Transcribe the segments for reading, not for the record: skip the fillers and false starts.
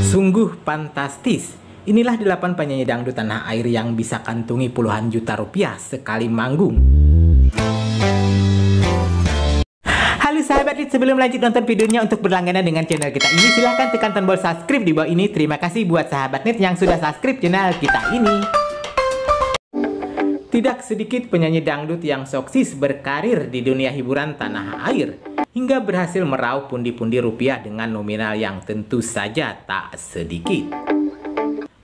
Sungguh fantastis. Inilah 8 penyanyi dangdut tanah air yang bisa kantungi puluhan juta rupiah sekali manggung. Halo sahabat Nit, sebelum lanjut nonton videonya, untuk berlangganan dengan channel kita ini silahkan tekan tombol subscribe di bawah ini. Terima kasih buat sahabat Nit yang sudah subscribe channel kita ini. Tidak sedikit penyanyi dangdut yang sukses berkarir di dunia hiburan tanah air, hingga berhasil meraup pundi-pundi rupiah dengan nominal yang tentu saja tak sedikit.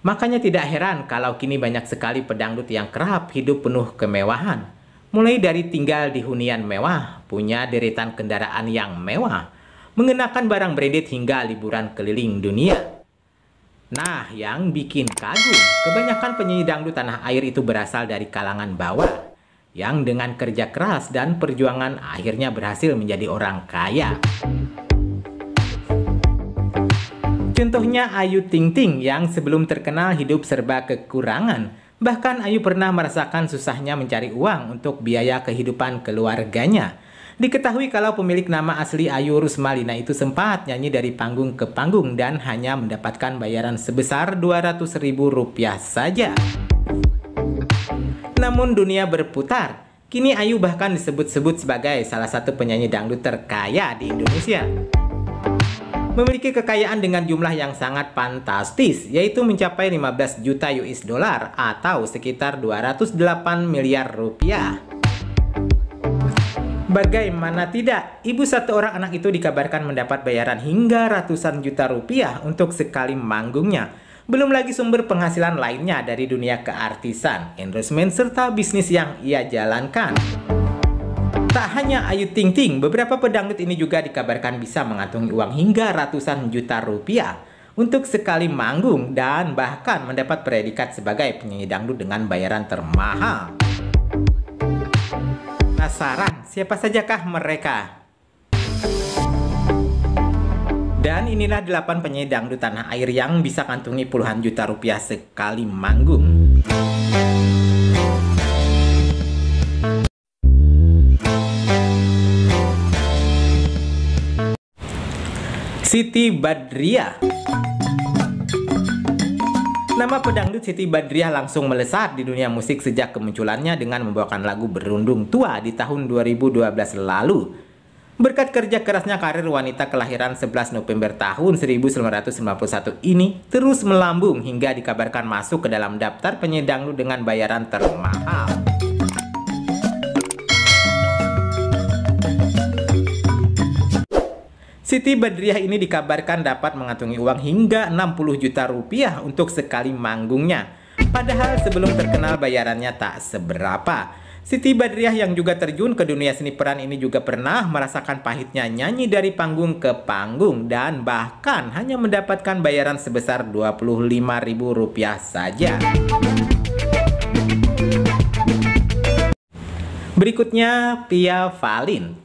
Makanya tidak heran kalau kini banyak sekali pedangdut yang kerap hidup penuh kemewahan. Mulai dari tinggal di hunian mewah, punya deretan kendaraan yang mewah, mengenakan barang branded hingga liburan keliling dunia. Nah, yang bikin kagum, kebanyakan penyanyi dangdut tanah air itu berasal dari kalangan bawah, yang dengan kerja keras dan perjuangan akhirnya berhasil menjadi orang kaya. Contohnya Ayu Ting Ting yang sebelum terkenal hidup serba kekurangan. Bahkan Ayu pernah merasakan susahnya mencari uang untuk biaya kehidupan keluarganya. Diketahui kalau pemilik nama asli Ayu Rusmalina itu sempat nyanyi dari panggung ke panggung dan hanya mendapatkan bayaran sebesar Rp200.000 saja. Namun dunia berputar. Kini Ayu bahkan disebut-sebut sebagai salah satu penyanyi dangdut terkaya di Indonesia. Memiliki kekayaan dengan jumlah yang sangat fantastis, yaitu mencapai 15 juta US dollar atau sekitar 208 miliar rupiah. Bagaimana tidak, ibu satu orang anak itu dikabarkan mendapat bayaran hingga ratusan juta rupiah untuk sekali manggungnya. Belum lagi sumber penghasilan lainnya dari dunia keartisan, endorsement, serta bisnis yang ia jalankan. Tak hanya Ayu Ting Ting, beberapa pedangdut ini juga dikabarkan bisa mengantongi uang hingga ratusan juta rupiah untuk sekali manggung dan bahkan mendapat predikat sebagai penyanyi dangdut dengan bayaran termahal. Penasaran siapa sajakah mereka? Dan inilah 8 penyanyi dangdut tanah air yang bisa kantungi puluhan juta rupiah sekali manggung. Siti Badriah. Nama pedangdut Siti Badriah langsung melesat di dunia musik sejak kemunculannya dengan membawakan lagu Berundung Tua di tahun 2012 lalu. Berkat kerja kerasnya, karir wanita kelahiran 11 November tahun 1991 ini terus melambung hingga dikabarkan masuk ke dalam daftar penyanyi dangdut dengan bayaran termahal. Siti Badriah ini dikabarkan dapat mengantongi uang hingga 60 juta rupiah untuk sekali manggungnya. Padahal sebelum terkenal bayarannya tak seberapa. Siti Badriah yang juga terjun ke dunia seni peran ini juga pernah merasakan pahitnya nyanyi dari panggung ke panggung dan bahkan hanya mendapatkan bayaran sebesar Rp25.000 saja. Berikutnya Via Valen.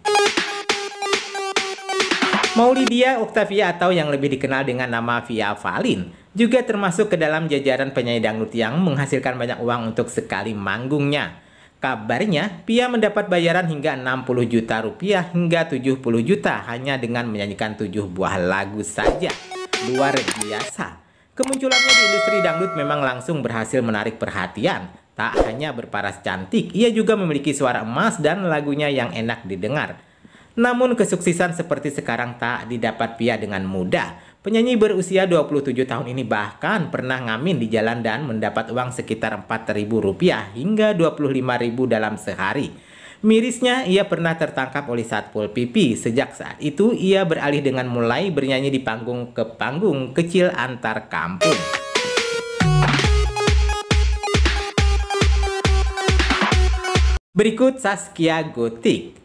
Maulidia Octavia atau yang lebih dikenal dengan nama Via Valen juga termasuk ke dalam jajaran penyanyi dangdut yang menghasilkan banyak uang untuk sekali manggungnya. Kabarnya, Via mendapat bayaran hingga 60 juta rupiah hingga 70 juta hanya dengan menyanyikan 7 buah lagu saja. Luar biasa. Kemunculannya di industri dangdut memang langsung berhasil menarik perhatian. Tak hanya berparas cantik, ia juga memiliki suara emas dan lagunya yang enak didengar. Namun kesuksesan seperti sekarang tak didapat Via dengan mudah. Penyanyi berusia 27 tahun ini bahkan pernah ngamen di jalan dan mendapat uang sekitar Rp4.000 hingga Rp25.000 dalam sehari. Mirisnya, ia pernah tertangkap oleh Satpol PP. Sejak saat itu, ia beralih dengan mulai bernyanyi di panggung ke panggung kecil antar kampung. Berikut Zaskia Gotik.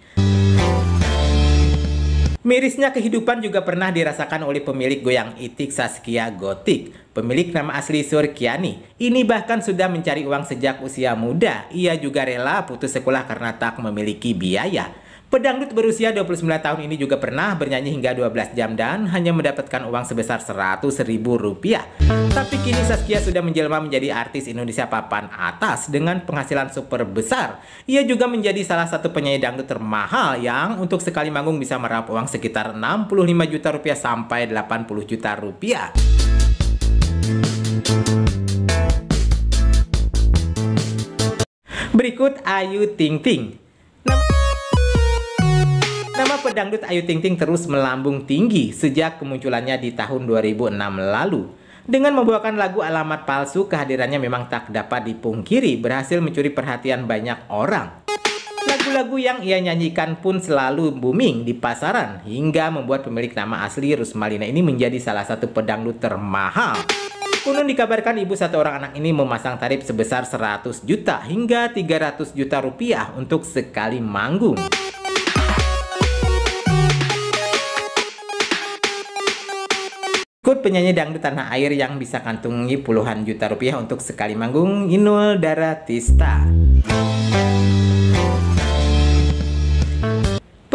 Mirisnya kehidupan juga pernah dirasakan oleh pemilik goyang itik Zaskia Gotik. Pemilik nama asli Surkiani. Ini bahkan sudah mencari uang sejak usia muda. Ia juga rela putus sekolah karena tak memiliki biaya. Pedangdut berusia 29 tahun ini juga pernah bernyanyi hingga 12 jam dan hanya mendapatkan uang sebesar Rp100.000. Tapi kini Zaskia sudah menjelma menjadi artis Indonesia papan atas dengan penghasilan super besar. Ia juga menjadi salah satu penyanyi dangdut termahal yang untuk sekali manggung bisa meraup uang sekitar Rp65 juta sampai Rp80 juta. Berikut Ayu Ting Ting. Nama pedangdut Ayu Ting Ting terus melambung tinggi sejak kemunculannya di tahun 2006 lalu. Dengan membawakan lagu Alamat Palsu, kehadirannya memang tak dapat dipungkiri berhasil mencuri perhatian banyak orang. Lagu-lagu yang ia nyanyikan pun selalu booming di pasaran hingga membuat pemilik nama asli Rusmalina ini menjadi salah satu pedangdut termahal. Konon dikabarkan ibu satu orang anak ini memasang tarif sebesar 100 juta hingga 300 juta rupiah untuk sekali manggung. Ikut penyanyi dangdut tanah air yang bisa kantongi puluhan juta rupiah untuk sekali manggung, Inul Daratista.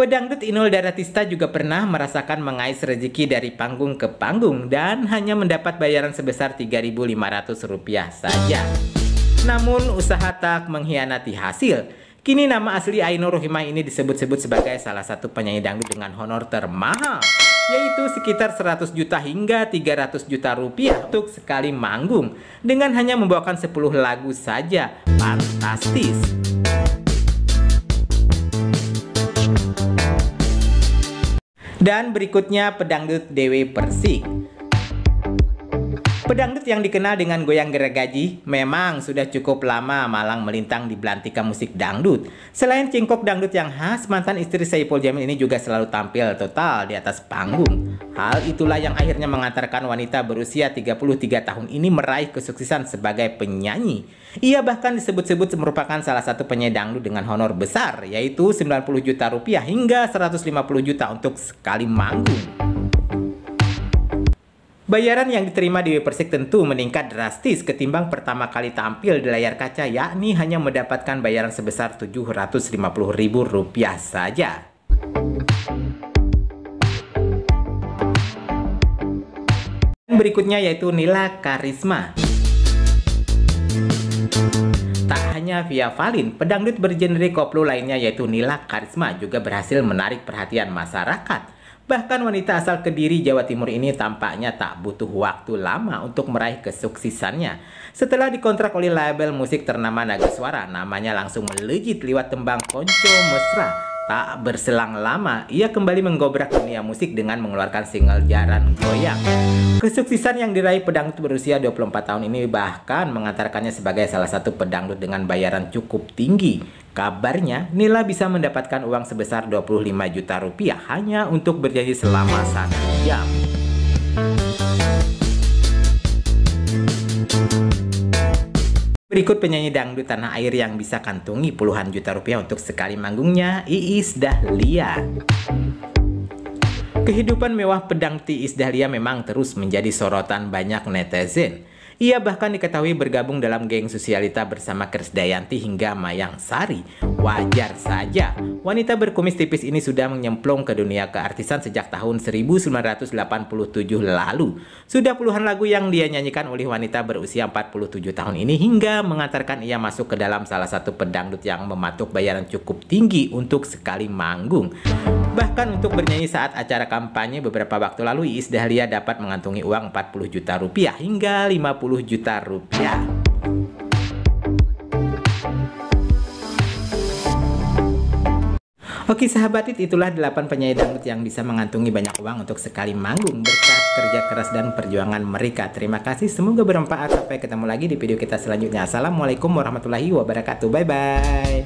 Pedangdut Inul Daratista juga pernah merasakan mengais rezeki dari panggung ke panggung dan hanya mendapat bayaran sebesar Rp3.500 saja. Namun usaha tak mengkhianati hasil. Kini nama asli Ainur Rohimah ini disebut-sebut sebagai salah satu penyanyi dangdut dengan honor termahal, yaitu sekitar 100 juta hingga 300 juta rupiah untuk sekali manggung dengan hanya membawakan 10 lagu saja. Fantastis. Dan berikutnya pedangdut Dewi Persik. Pedangdut yang dikenal dengan goyang gergaji memang sudah cukup lama malang melintang di belantika musik dangdut. Selain cingkok dangdut yang khas, mantan istri Saipul Jamil ini juga selalu tampil total di atas panggung. Hal itulah yang akhirnya mengantarkan wanita berusia 33 tahun ini meraih kesuksesan sebagai penyanyi. Ia bahkan disebut-sebut merupakan salah satu penyanyi dangdut dengan honor besar, yaitu 90 juta rupiah hingga 150 juta untuk sekali manggung. Bayaran yang diterima Dewi Persik tentu meningkat drastis ketimbang pertama kali tampil di layar kaca, yakni hanya mendapatkan bayaran sebesar Rp750.000 saja. Berikutnya yaitu Nila Karisma. Tak hanya Via Valen, pedangdut bergenre koplo lainnya yaitu Nila Karisma juga berhasil menarik perhatian masyarakat. Bahkan wanita asal Kediri, Jawa Timur ini tampaknya tak butuh waktu lama untuk meraih kesuksesannya. Setelah dikontrak oleh label musik ternama Nagaswara, namanya langsung melejit lewat tembang Konco Mesra. Tak berselang lama, ia kembali menggobrak dunia musik dengan mengeluarkan single Jaran Goyang. Kesuksesan yang diraih pedangdut berusia 24 tahun ini bahkan mengantarkannya sebagai salah satu pedangdut dengan bayaran cukup tinggi. Kabarnya, Nila bisa mendapatkan uang sebesar 25 juta rupiah hanya untuk bernyanyi selama 1 jam. Berikut penyanyi dangdut tanah air yang bisa kantongi puluhan juta rupiah untuk sekali manggungnya, Iis Dahlia. Kehidupan mewah pedangdut Iis Dahlia memang terus menjadi sorotan banyak netizen. Ia bahkan diketahui bergabung dalam geng sosialita bersama Krisdayanti hingga Mayang Sari. Wajar saja, wanita berkumis tipis ini sudah menyemplung ke dunia keartisan sejak tahun 1987 lalu. Sudah puluhan lagu yang dia nyanyikan oleh wanita berusia 47 tahun ini hingga mengantarkan ia masuk ke dalam salah satu pedangdut yang mematok bayaran cukup tinggi untuk sekali manggung. Bahkan untuk bernyanyi saat acara kampanye beberapa waktu lalu, Iis Dahlia dapat mengantongi uang 40 juta rupiah hingga 50 juta rupiah. Oke sahabat, itulah 8 penyanyi dangdut yang bisa mengantongi banyak uang untuk sekali manggung berkat kerja keras dan perjuangan mereka. Terima kasih, semoga bermanfaat. Sampai ketemu lagi di video kita selanjutnya. Assalamualaikum warahmatullahi wabarakatuh. Bye bye.